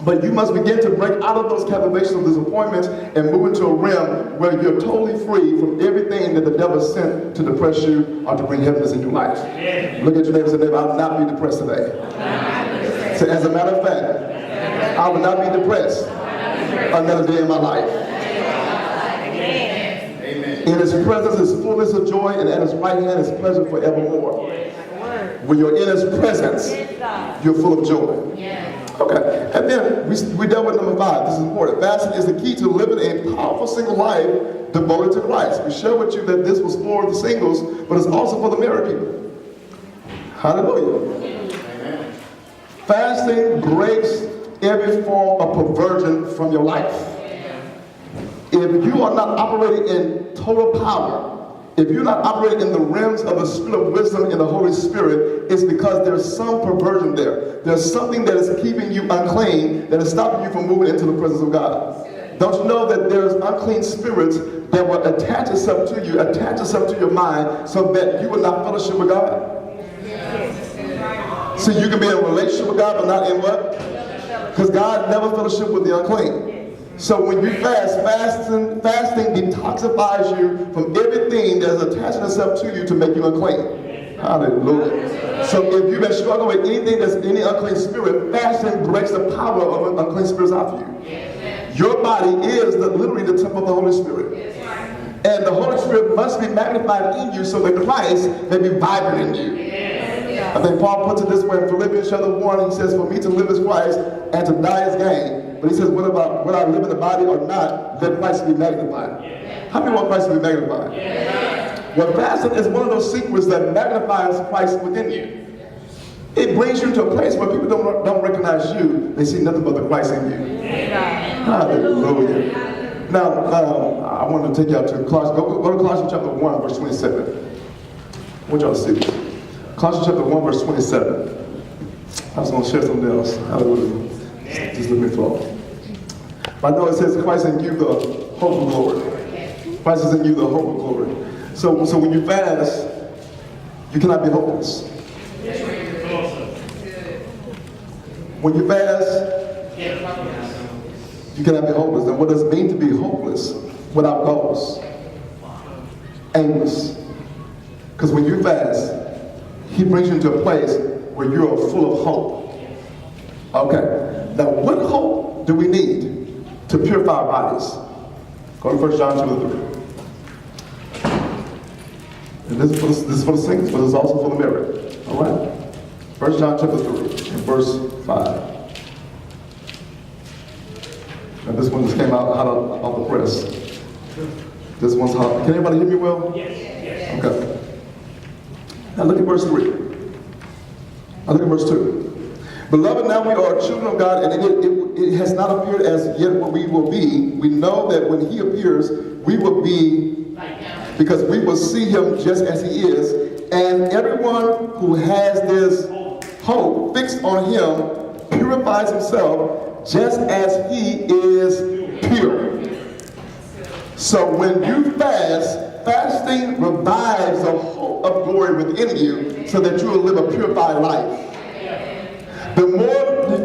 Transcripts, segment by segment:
But you must begin to break out of those captivations of disappointments and move into a realm where you're totally free from everything that the devil sent to depress you or to bring heaviness in your life. Look at your neighbor and say, neighbor, I will not be depressed today. So as a matter of fact, I will not be depressed another day in my life. In his presence is fullness of joy, and at his right hand is pleasure forevermore. When you're in his presence, you're full of joy. Okay, and then we dealt with number 5. This is important. Fasting is the key to living a powerful single life devoted to Christ. We shared with you that this was for the singles, but it's also for the married people. Hallelujah. Fasting breaks every form of perversion from your life. If you are not operating in total power, if you're not operating in the realms of the spirit of wisdom in the Holy Spirit, it's because there's some perversion there. There's something that is keeping you unclean, that is stopping you from moving into the presence of God. Don't you know that there's unclean spirits that will attach itself to you, attach itself to your mind, so that you will not fellowship with God? So you can be in a relationship with God, but not in what? Because God never fellowship with the unclean. So when you fasting detoxifies you from everything that is attaching itself to you to make you unclean. Hallelujah. So if you've been struggling with anything that's any unclean spirit, fasting breaks the power of unclean spirits off you. Your body is literally the temple of the Holy Spirit. And the Holy Spirit must be magnified in you so that Christ may be vibrant in you. I think Paul puts it this way in Philippians chapter 1. He says, for me to live is Christ and to die is gain. But he says, what about whether I live in the body or not, let Christ be magnified. How many want Christ to be magnified? Well, fasting is one of those secrets that magnifies Christ within you. It brings you to a place where people don't recognize you. They see nothing but the Christ in you. Hallelujah. Now, I want to take you out to Colossians. Go to Colossians chapter 1, verse 27. I want y'all to see this. Colossians chapter 1, verse 27. I was going to share something else. Hallelujah. Just let me flow. But I know it says Christ in you the hope of glory. Christ is in you the hope of glory. So when you fast, you cannot be hopeless. When you fast, you cannot be hopeless. And what does it mean to be hopeless? Without goals. Aimless. Because when you fast, he brings you into a place where you are full of hope. Okay. Now, what hope do we need to purify our bodies? Go to 1 John chapter 3. And this is for the singles, but it's also for the married. All right? 1 John chapter 3, and verse 5. And this one just came out of the press. This one's hot. Can everybody hear me well? Yes. Okay. Now look at verse 3. Now look at verse 2. Beloved, now we are children of God, and it has not appeared as yet what we will be. We know that when he appears, we will be, because we will see him just as he is. And everyone who has this hope fixed on him purifies himself just as he is pure. So when you fast, fasting revives the hope of glory within you so that you will live a purified life. The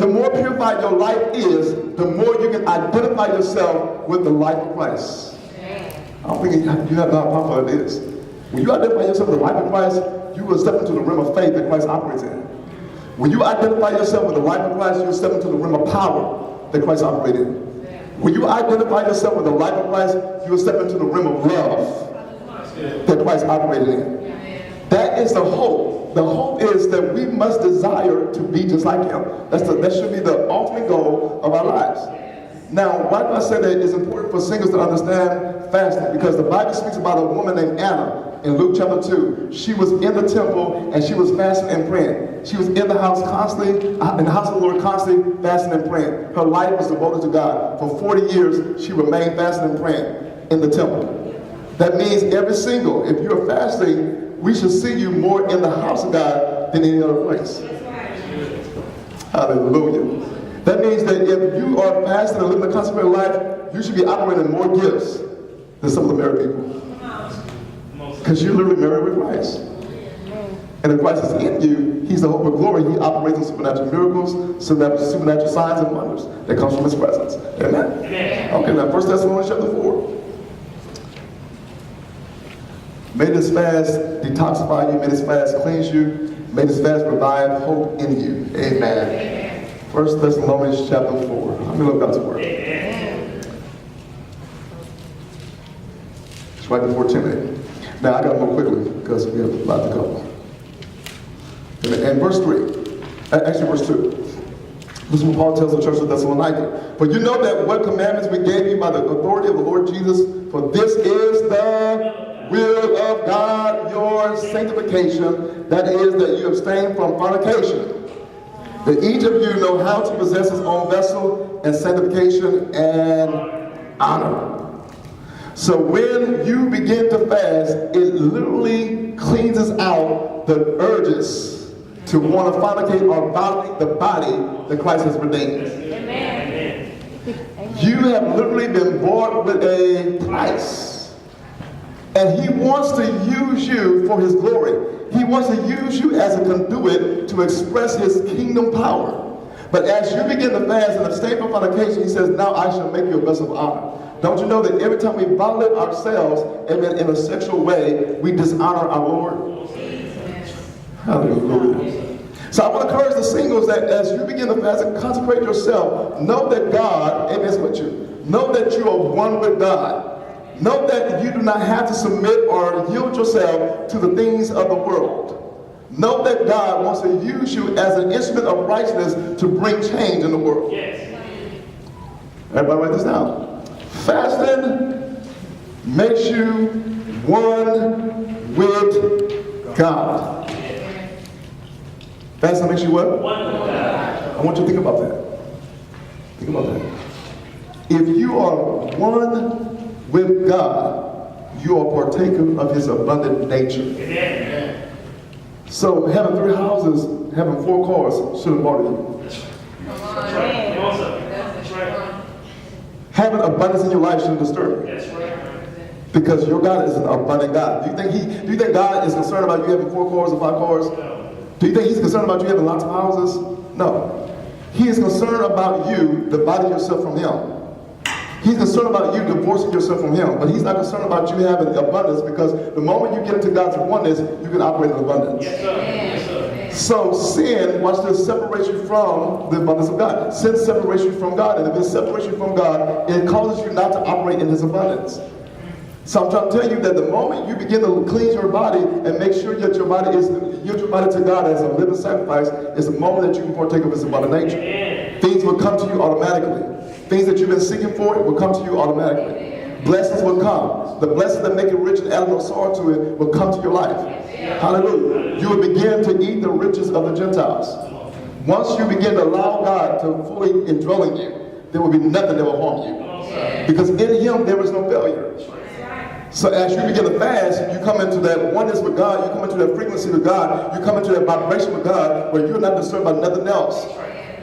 more purified your life is, the more you can identify yourself with the life of Christ. I don't think you have no how powerful it is. When you identify yourself with the life of Christ, you will step into the realm of faith that Christ operates in. When you identify yourself with the life of Christ, you will step into the realm of power that Christ operates in. When you identify yourself with the life of Christ, you will step into the realm of love that Christ operated in. That is the hope. The hope is that we must desire to be just like him. That should be the ultimate goal of our lives. Now, why do I say that it's important for singles to understand fasting? Because the Bible speaks about a woman named Anna in Luke chapter 2. She was in the temple and she was fasting and praying. She was in the house constantly, in the house of the Lord constantly fasting and praying. Her life was devoted to God. For 40 years, she remained fasting and praying in the temple. That means every single, if you're fasting, we should see you more in the house of God than any other place. Hallelujah. That means that if you are fasting and living a consecrated life, you should be operating more gifts than some of the married people. Because you're literally married with Christ. And if Christ is in you, he's the hope of glory. He operates in supernatural miracles, supernatural signs and wonders that comes from his presence. Amen? Amen. Okay, now 1 Thessalonians chapter 4. May this fast detoxify you. May this fast cleanse you. May this fast revive hope in you. Amen. Amen. 1 Thessalonians chapter 4. Let me look God's word. Amen. It's right before Timothy. Now I got to move quickly because we have a lot to cover. And verse 3, actually verse 2. This is what Paul tells the church of Thessalonica. For you know that what commandments we gave you by the authority of the Lord Jesus, for this is the will of God, your sanctification, that is, that you abstain from fornication, that each of you know how to possess his own vessel and sanctification and honor. So when you begin to fast, it literally cleanses out the urges to want to fornicate or violate the body that Christ has redeemed. Amen. You have literally been bought with a price. And he wants to use you for his glory. He wants to use you as a conduit to express his kingdom power. But as you begin to fast and abstain from fornication, he says, now I shall make you a vessel of honor. Don't you know that every time we violate ourselves in a sexual way, we dishonor our Lord? Hallelujah. So I want to encourage the singles that as you begin to fast and consecrate yourself, know that God is with you. Know that you are one with God. Know that you do not have to submit or yield yourself to the things of the world. Know that God wants to use you as an instrument of righteousness to bring change in the world. Yes. Everybody write this down. Fasting makes you one with God. Fasting makes you what? One with God. I want you to think about that. Think about that. If you are one with God, you are partaker of his abundant nature. Amen. So having 3 houses, having 4 cars shouldn't bother you. That's right. Having abundance in your life shouldn't disturb you. That's right. Because your God is an abundant God. Do you think God is concerned about you having 4 cars or 5 cars? No. Do you think he's concerned about you having lots of houses? No. He is concerned about you dividing yourself from him. He's concerned about you divorcing yourself from him, but he's not concerned about you having abundance, because the moment you get into God's oneness, you can operate in abundance. Yes, sir. Yes, sir. So sin, watch this, separates you from the abundance of God. Sin separates you from God, and if it separates you from God, it causes you not to operate in his abundance. So I'm trying to tell you that the moment you begin to cleanse your body and make sure that your body is yield your body to God as a living sacrifice, is the moment that you can partake of his abundant nature. Amen. Things will come to you automatically. Things that you've been seeking for, it will come to you automatically. Amen. Blessings will come. The blessings that make it rich and add no sorrow to it will come to your life. Amen. Hallelujah. You will begin to eat the riches of the Gentiles. Once you begin to allow God to fully indwell in you, there will be nothing that will harm you. Because in him there is no failure. So as you begin to fast, you come into that oneness with God, you come into that frequency with God, you come into that vibration with God, where you're not disturbed by nothing else.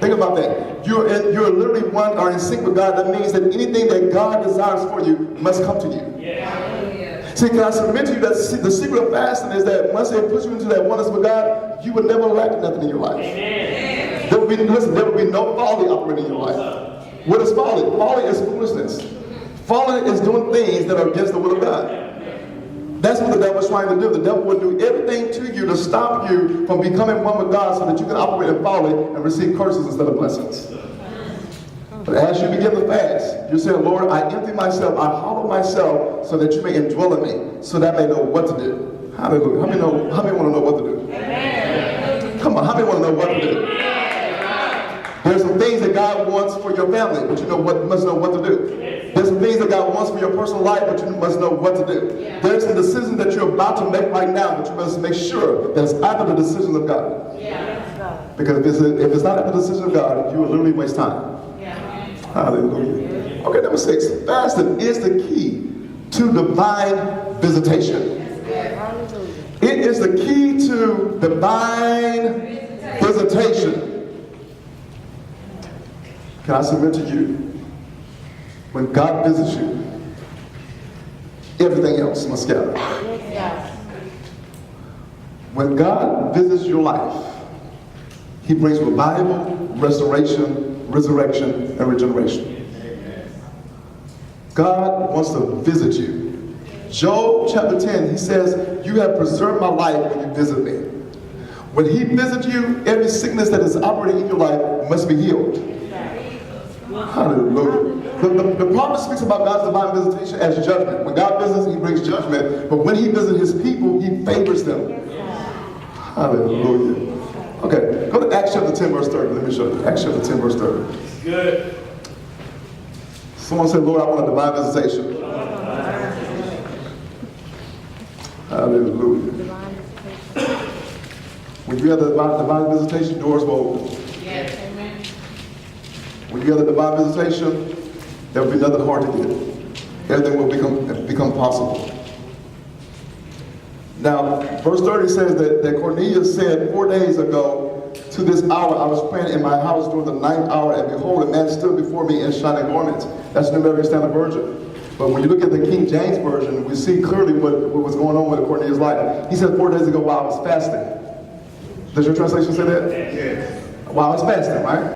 Think about that. You're literally one or in sync with God. That means that anything that God desires for you must come to you. Yeah. See, can I submit to you that the secret of fasting is that once they put you into that oneness with God, you would never lack nothing in your life. Amen. There will be no folly operating in your life. What is folly? Folly is foolishness. Folly is doing things that are against the will of God. That's what the devil is trying to do. The devil will do everything to you to stop you from becoming one with God so that you can operate in folly and receive curses instead of blessings. But as you begin to fast, you're saying, Lord, I empty myself, I hollow myself so that you may indwell in me, so that I may know what to do. Hallelujah. How many want to know what to do? Amen. Come on, how many want to know what to do? There's some things that God wants for your family, but you must know what to do. There's some things that God wants for your personal life, but you must know what to do. Yeah. There's some decisions that you're about to make right now, but you must make sure that it's after the decision of God. Yeah. Because if it's not after the decision of God, you will literally waste time. Yeah. Hallelujah. Okay, number 6. Fasting is the key to divine visitation. It is the key to divine visitation. Can I submit to you? When God visits you, everything else must scatter. When God visits your life, he brings revival, restoration, resurrection, and regeneration. God wants to visit you. Job chapter 10, he says, you have preserved my life when you visit me. When he visits you, every sickness that is operating in your life must be healed. Hallelujah. The prophet speaks about God's divine visitation as judgment. When God visits, he brings judgment. But when he visits his people, he favors them. Hallelujah. Okay, go to Acts chapter 10, verse 30. Let me show you. Acts chapter 10, verse 30. Good. Someone said, Lord, I want a divine visitation. Hallelujah. When you have the divine visitation, doors will open. Yes, amen. When you have the divine visitation, there will be nothing hard to get. Everything will become possible. Now, verse 30 says that Cornelius said, 4 days ago, to this hour I was praying in my house during the 9th hour, and behold, a man stood before me in shining garments. That's the New American Standard Version. But when you look at the King James Version, we see clearly what was going on with Cornelius' life. He said 4 days ago while I was fasting. Does your translation say that? Yes. While I was fasting, right?